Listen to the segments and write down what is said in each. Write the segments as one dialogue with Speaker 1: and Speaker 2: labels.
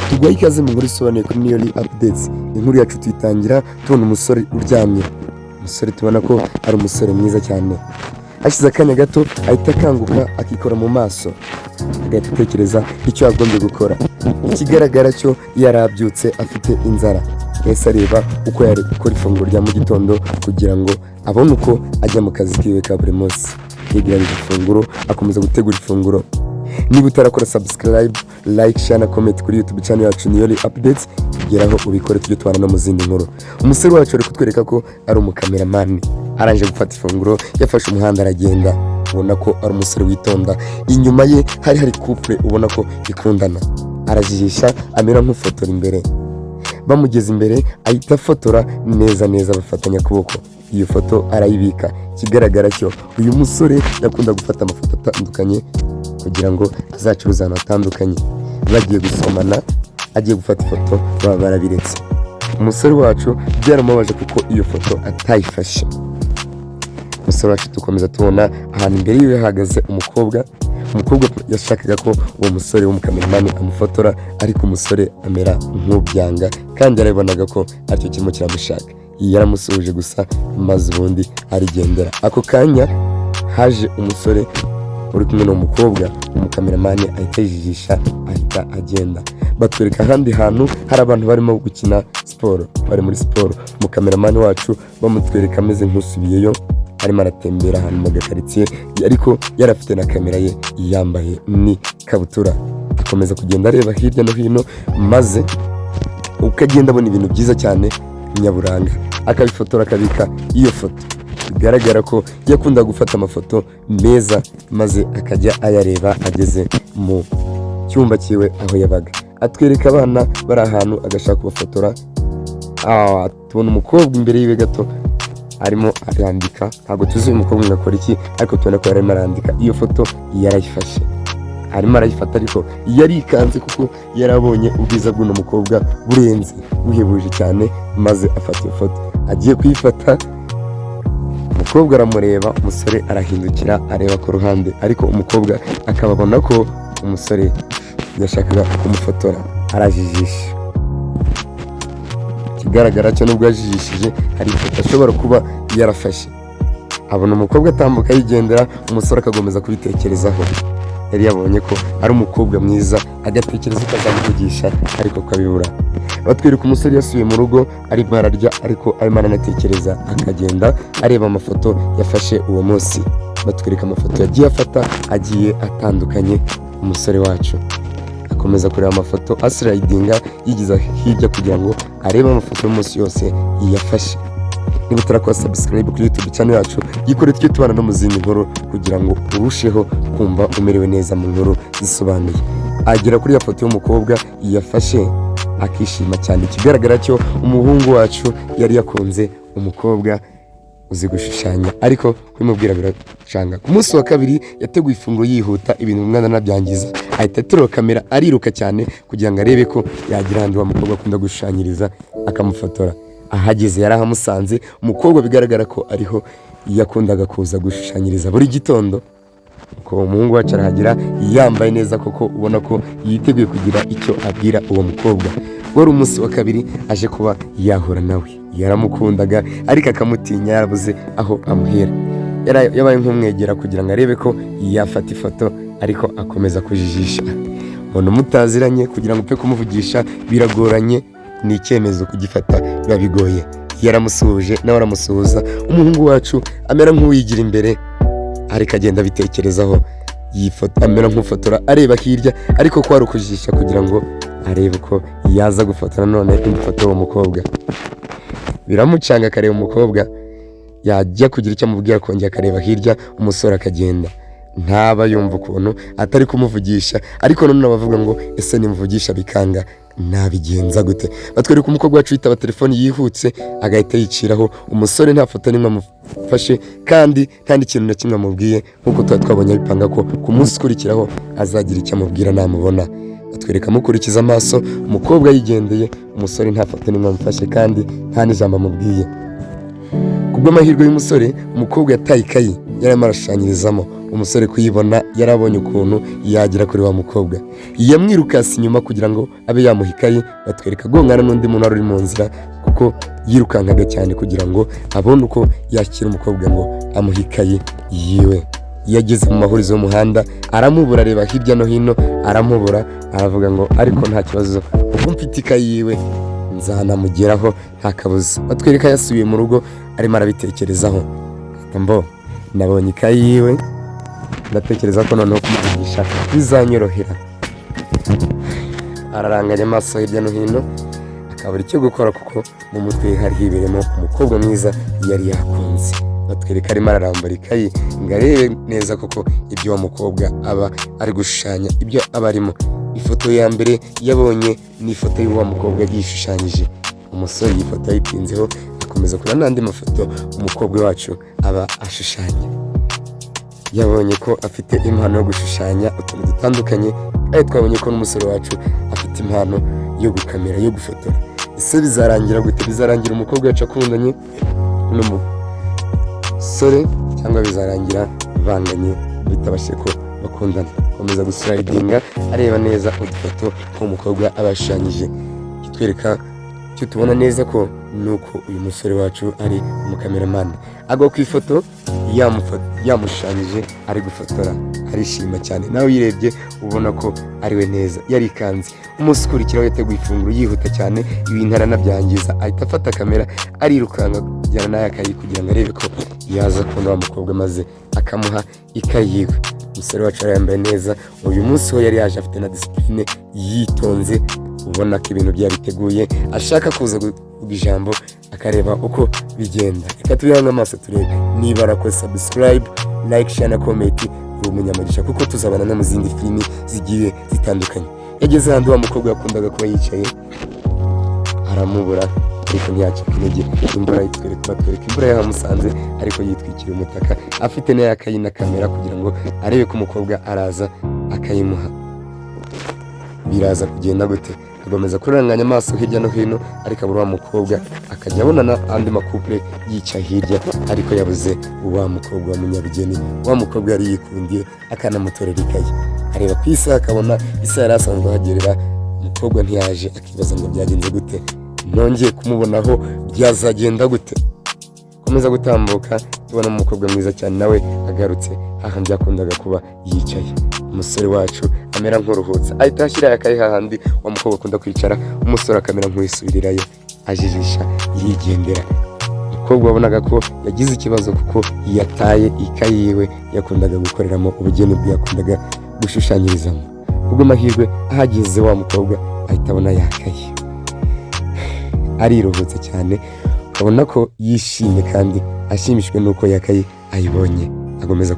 Speaker 1: tugwaye ikaze mu nkuru isobanuye kuri Niyoli Updates. Inkuru yacu tuyitangira tubona umusore uryamye. Umusore tubona ko ari umusore mwiza cyane. Hashize akanya gato ahita akanguka akikora mu maso, agahita atekereza icyo yagombye gukora. Ikigaragara cyo yarabyutse afite inzara. Yahise areba uko yari gukora ifunguro rya mu gitondo kugira ngo abone uko ajya mu kazi kiwe ka buri munsi. Yegeranya ifunguro, akomeza gutegura ifunguro. Niba utarakora subscribe, like, share na comment kuri YouTube channel yacu Niyoli Updates, geraho ubikore tujye tubana no mu zindi nkuru. Umusore wacu ari kutwereka ko ari umukameraman. Aranje gufata ifunguro, yafashe umuhanda aragenda. Ubona ko ari umusore witonda. Inyuma ye hari couple ubona ko ikundana. Arajijisha amera nk'ufotora imbere. Bamugeze imbere ahita afotora neza bafatanya kuboko. Iyo foto arayibika. Kigaragara cyo uyu musore yakunda gufata amafoto atandukanye kugira ngo azacuruza ahantu hatandukanye. Bagiye gusomana, agiye gufata ifoto baba barabiretse. Umusore wacu byaramubaje kuko iyo foto atayifashe. Umusore wacu tukomeza tubona ahantu imbere yiwe hahagaze umukobwa yashakaga ko uwo musore w'umukameraman amufotora, ariko umusore amera nk'ubyanga kandi yarabonaga ko aricyo kirimo kiramushaka. Yaramusuhuje gusa maze ubundi arigendera. Ako kanya haje umusore uri kumwe n'umukobwa, umukameraman ahita yijijisha ahita agenda. Batwereka ahandi hantu hari abantu barimo gukina siporo, bari muri siporo. Umukameraman wacu bamutwereka ameze nk'usubiyeyo, arimo aratembera ahantu mu gakaritsiye, ariko yarafite na kamera ye yambaye ni kabutura. Akomeza kugenda areba hirya no hino, maze ukagenda abona ibintu byiza cyane nyaburanga, akabifotora akabika iyo foto. Bigaragara ko yakunda gufata amafoto meza maze akajya ayareba ageze mu cyumba kiwe aho yabaga. Atwereka abana bari ahantu agashaka kubafotora. Tubona umukobwa imbere yiwe gato arimo arandika. Ntabwo tuzi uyu mukobwa ngakora iki, ariko tubona ko yarimo arandika. Iyo foto yarayifashe, arimo arayifata, ariko yarikanze kuko yarabonye ubwiza bw'uno mukobwa burenze, buhebuje cyane, maze afata iyo foto. Agiye kuyifata, umukobwa aramureba, umusore arahindukira areba ku ruhande, ariko umukobwa akababona ko umusore yashakaga kumufotora. Arajijisha. Kigaragara cyo nubwo yajijishije hari ifoto ashobora kuba yarafashe. Abona umukobwa atambuka yigendera, umusore akagomeza kubitekerezaho. Yari yabonye ko ari umukobwa mwiza, agatekereza ko azamuvugisha, ariko kabibura. Batwereka umusore yasubiye mu rugo arimo ararya, ariko arimo aranatekereza, akagenda areba amafoto yafashe uwo munsi. Batwereka amafoto yagiye afata agiye atandukanye. Umusore wacu akomeza kureba amafoto aslidinga yigiza hirya kugira ngo arebe amafoto y'umunsi yose yafashe. Niba utarakora subscribe kuri YouTube channel yacu, yikore tujye tubana no mu zindi nkuru kugira ngo urusheho kumva umerewe neza mu nkuru zisobanuye. Agera kuri ya foto y'umukobwa yafashe akishima cyane. Kigaragara cyo umuhungu wacu yari yakunze umukobwa uzi gushushanya, ariko kubimubwira biracanga. Ku munsi wa kabiri yateguye ifunguro yihuta, ibintu umwana nabyangiza, ahita aterura kamera ariruka cyane kugira ngo arebe ko yagira ahandi wa mukobwa akunda gushushanyiriza akamufotora. Ahageze yarahamusanze, umukobwa bigaragara ko ariho yakundaga kuza gushushanyiriza buri gitondo. Uko umuhungu wacu arahagera yambaye neza koko, ubona ko yiteguye kugira icyo abwira uwo mukobwa. Wari umunsi wa kabiri aje kuba yahura nawe. Yaramukundaga ariko akamutinya, yarabuze aho amuhera. Yabaye nk'umwegera kugira ngo arebe ko yafata ifoto, ariko akomeza kujijisha. Umuntu mutaziranye kugira ngo upfe kumuvugisha biragoranye, ni icyemezo kugifata biba bigoye. Yaramusuhuje nawe aramusuhuza. Umuhungu wacu amera nk'uwigira imbere, ariko agenda bitekerezaho. Yifoto amera nk'ufotora areba hirya, ariko ko ari ukujijisha kugira ngo arebe ko yaza gufotora none indi foto y'uwo mukobwa. Biramucanga, akareba umukobwa, yajya kugira icyo amubwira akongera akareba hirya, umusore akagenda. Ntaba yumva ukuntu atari kumuvugisha, ariko none abavuga ngo ese nimuvugisha bikanga nabigenza gute. Batwereka umukobwa wacu yitaba telefoni yihutse, agahita yiciraho. Umusore nta foto nimwe amufashe kandi nta n'ikintu na kimwe amubwiye, nk'uko tuba twabonye bipanga ko ku munsi ukurikiraho azagira icyo amubwira namubona. Batwereka amukurikiza amaso, umukobwa yigendeye, umusore nta foto nimwe amufashe kandi nta n'ijambo amubwiye. Kubw'amahirwe y'umusore, umukobwa yataye ikayi yarimo arashushanyirizamo. umusore kuyibona yarabonye ukuntu yagera kuri wa mukobwa, yamwirukasi inyuma kugira ngo abe yamuha ikayi. Batwereka agongana n'undi muntu wari uri mu nzira kuko yirukankaga cyane kugira ngo abone uko yakira umukobwa ngo amuhe ikayi yiwe. Yageze mu mahurizo y'umuhanda aramubura, areba hirya no hino aramubura, aravuga ngo ariko nta kibazo kuko mfite ikayi yiwe nzanamugeraho nta kabuza. Batwereka yasubiye mu rugo arimo arabitekerezaho, mbo nabonye ikayi yiwe, ndatekereza ko noneho kumuvugisha bizanyorohera. Araranganya amaso hirya no hino akabura icyo gukora kuko mu mutwe hari hiberemo umukobwa mwiza yari yakunze. Batwereka arimo ararambura ikayi ngo arebe neza koko ibyo wa mukobwa aba ari gushushanya ibyo aba arimo. Ifoto ya mbere yabonye ni ifoto y'uwa mukobwa yishushanyije. Umusore iyi foto yayitinzeho akomeza kureba n'andi mafoto umukobwa wacu aba ashushanya. Yabonye ko afite impano yo gushushanya utuntu dutandukanye, ariko twabonye ko n'umusore wacu afite impano yo gukamera, yo gufotora. Ese bizarangira gute? Bizarangira umukobwa wacu akundanye n'umusore cyangwa bizarangira banganye bitabashe ko bakundana? Komeza guslidinga areba neza udufoto k'umukobwa abashushanyije. Kitwereka cyo tubona neza ko nuko uyu musore wacu ari umukameramani. Agwa ku ifoto yamushushanyije ari gufotora, arishima cyane. Nawe uyirebye ubona ko ari we neza, yarikanze. Umunsi ukurikiraho yateguye ifunguro yihuta cyane, ibintu aranabyangiza, ahita afata kamera arirukanka kujyana n'aya kayi kugira ngo arebe ko yaza kubona wa mukobwa maze akamuha ikayi yiwe. Umusore wacu yambaye neza, uyu munsi ho yari yaje afite na discipline, yitonze, ubona ko ibintu byabiteguye, ashaka kuza kuvuga ijambo akareba uko bigenda. Reka tubihange amaso turebe niba arakoze subscribe, like, share na comment. Uri umunyamugisha kuko tuzabana no mu zindi filimi zigiye zitandukanye. Yageze ahandi wa mukobwa yakundaga kuba yicaye aramubura, ariko ntiyacika intege. Imvura batwereka imvura yahamusanze ariko yitwikira umutaka, afite n'aya kayi na kamera kugira ngo arebe ko umukobwa araza akayimuha. Biraza kugenda gute? Agomeza kuranganya amaso hirya no hino, ariko abura wa mukobwa, akajya abona n'andi makupure yicaye hirya, ariko yabuze wa mukobwa wa munyabugeni. Wa mukobwa yari yikundiye akanamutorera ikayi. Areba ku isaha akabona isaha yari asanzwe ahagerera, umukobwa ntiyaje, akibaza ngo byagenze gute, nongeye kumubonaho byazagenda gute? Komeza gutambuka tubona umukobwa mwiza cyane nawe agarutse hahandi yakundaga kuba yicaye. Umusore wacu amera nk'uruhutse, ahita ashyira akayi hahandi wa mukobwa akunda kwicara. Umusore akamera nk'uwisubirirayo, ajijisha yigendera. Umukobwa wabonaga ko yagize ikibazo kuko yataye ikayi yiwe yakundaga gukoreramo ubugeni bwe, yakundaga gushushanyirizamo. Kubwo amahirwe ahageze wa mukobwa ahita abona yakaye, ariruhutse cyane, ukabona ko yishimye kandi ashimishwe nuko yakaye ayibonye. Agomeza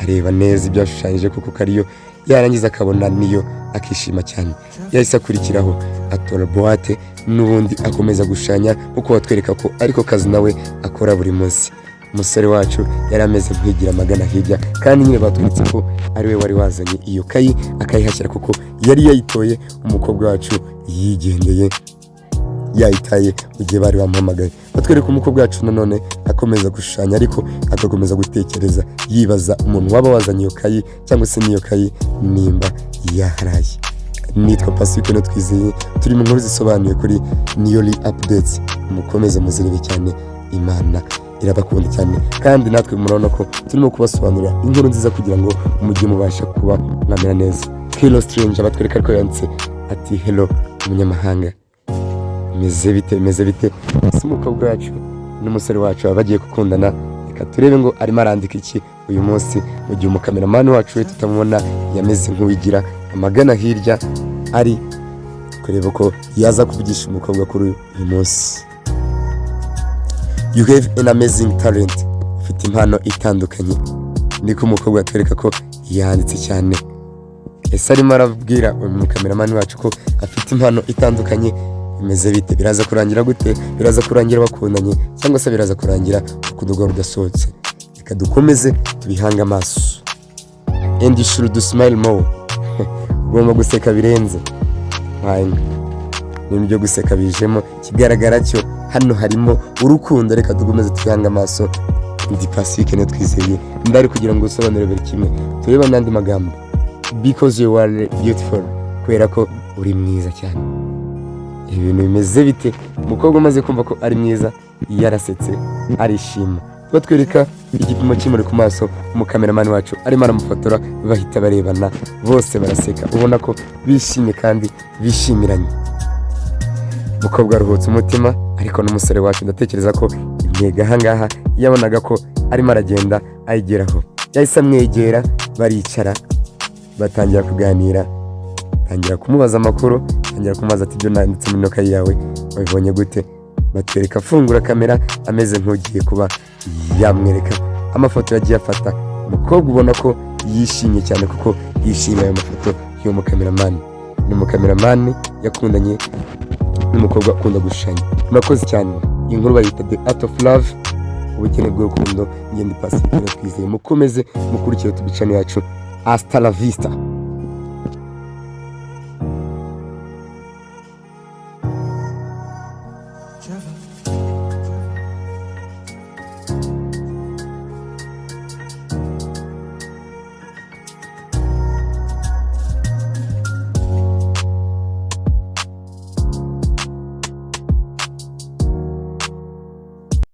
Speaker 1: areba neza ibyo ashushanyije kuko kariyo, yarangiza akabona niyo akishima cyane. Yahise akurikiraho atora boîte n'ubundi akomeza gushushanya kuko batwereka ko ariko kazi nawe akora buri munsi. Umusore wacu yari ameze nk'igira amagana hirya, kandi nyine batweretse ko ari we wari wazanye iyo kayi akayihashyira kuko yari yayitoye. Umukobwa wacu yigendeye, yayitaye mu gihe bari bamuhamagaye. Batwereka umukobwa wacu nanone akomeza gushushanya, ariko agakomeza gutekereza yibaza umuntu waba wazanye iyo kayi cyangwa se n'iyo kayi nimba yaharaye. Nitwa Pacifique no Twizeye, turi mu nkuru zisobanuye kuri Niyoli Updates. Mukomeze muzirebe cyane, Imana irabakunda cyane, kandi natwe murabona ko turimo kubasobanurira inkuru nziza kugira ngo mujye mubasha kuba mwamera neza. Hello stranger, batwereka ko yanditse ati hello umunyamahanga, meze bite? Ese umukobwa wacu n'umusore wacu baba bagiye gukundana? Reka turebe ngo arimo arandika iki uyu munsi, mu gihe umukameramani wacu we tutamubona, yameze nk'uwigira amagana hirya, ari kureba ko yaza kuvugisha umukobwa kuri uyu munsi. You have an amazing talent, ufite impano itandukanye. Niko umukobwa atwereka ko yanditse cyane. Ese arimo arabwira umukameramani wacu ko afite impano itandukanye? Bimeze bite? Biraza kurangira gute? Biraza kurangira bakundanye cyangwa se biraza kurangira urukundo rudasohotse? Reka dukomeze tubihanga amaso. And you should smile more. Ugomba guseka birenze. Ibintu byo guseka bijemo, kigaragara cyo hano harimo urukundo. Reka dukomeze tubihanga amaso ndi Pacifique niyo twizeye ndari kugira ngo usobanure buri kimwe tureba n'andi magambo because you are beautiful kubera ko uri mwiza cyane. Ibintu bimeze bite umukobwa umaze kumva ko ari mwiza yarasetse arishima batwereka igipimo kimuri ku maso umukameramani wacu arimo aramufotora bahita barebana bose baraseka ubona ko bishimye kandi bishimiranye. Umukobwa aruhutse umutima ariko n'umusore wacu ndatekereza ko intego ahangaha yabonaga ko arimo aragenda ayigeraho yahise amwegera baricara batangira kuganira tangira kumubaza amakuru tangira kumubaza ati ibyo nanditse muri nokayi yawe wabibonye gute batwereka afungura kamera ameze nk'ugiye kuba yamwereka amafoto yagiye afata. Umukobwa ubona ko yishimye cyane kuko yishimiye ayo mafoto y'uwo mukameramani. Ni umukameramani yakundanye n'umukobwa akunda gushushanya. Murakoze cyane. Iyi nkuru bayita The Art of Love ubukene bw'urukundo. Ndi Pacifique twizeye mukomeze mukurikire tubicane yacu. Hasta la vista.
Speaker 2: Trevor.